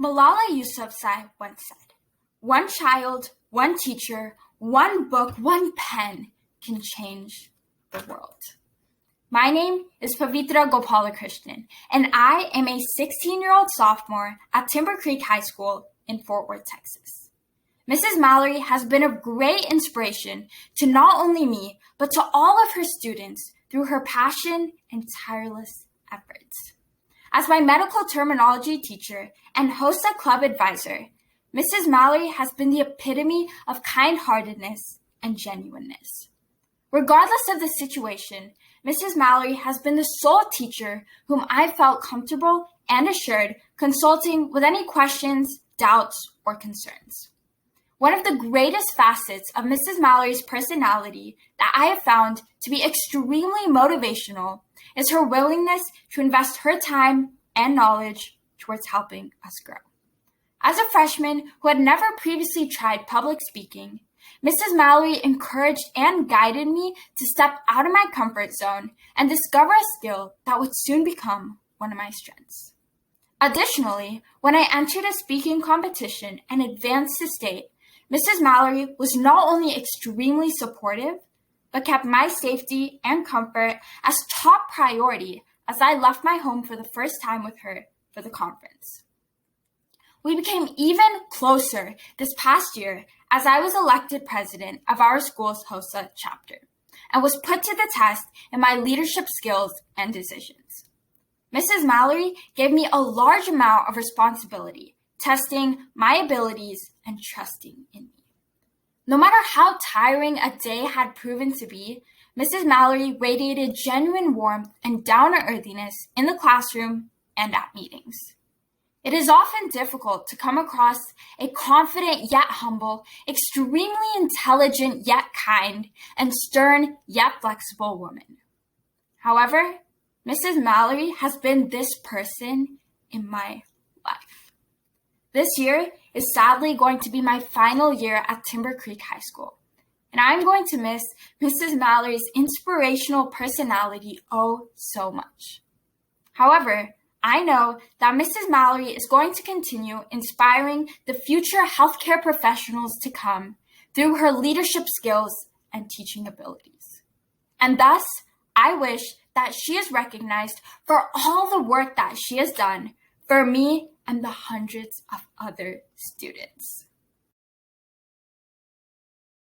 Malala Yousafzai once said, "One child, one teacher, one book, one pen can change the world." My name is Pavithra Gopalakrishnan, and I am a 16-year-old sophomore at Timber Creek High School in Fort Worth, Texas. Mrs. Mallory has been of great inspiration to not only me, but to all of her students through her passion and tireless efforts. As my medical terminology teacher and HOSA club advisor, Mrs. Mallory has been the epitome of kind-heartedness and genuineness. Regardless of the situation, Mrs. Mallory has been the sole teacher whom I felt comfortable and assured consulting with any questions, doubts, or concerns. One of the greatest facets of Mrs. Mallory's personality that I have found to be extremely motivational is her willingness to invest her time and knowledge towards helping us grow. As a freshman who had never previously tried public speaking, Mrs. Mallory encouraged and guided me to step out of my comfort zone and discover a skill that would soon become one of my strengths. Additionally, when I entered a speaking competition and advanced to state, Mrs. Mallory was not only extremely supportive, but kept my safety and comfort as top priority as I left my home for the first time with her for the conference. We became even closer this past year as I was elected president of our school's HOSA chapter and was put to the test in my leadership skills and decisions. Mrs. Mallory gave me a large amount of responsibility, testing my abilities and trusting in me. No matter how tiring a day had proven to be, Mrs. Mallory radiated genuine warmth and down-to-earthiness in the classroom and at meetings. It is often difficult to come across a confident yet humble, extremely intelligent yet kind, and stern yet flexible woman. However, Mrs. Mallory has been this person in my life. This year is sadly going to be my final year at Timber Creek High School, and I'm going to miss Mrs. Mallory's inspirational personality oh so much. However, I know that Mrs. Mallory is going to continue inspiring the future healthcare professionals to come through her leadership skills and teaching abilities. And thus, I wish that she is recognized for all the work that she has done for me and the hundreds of other students.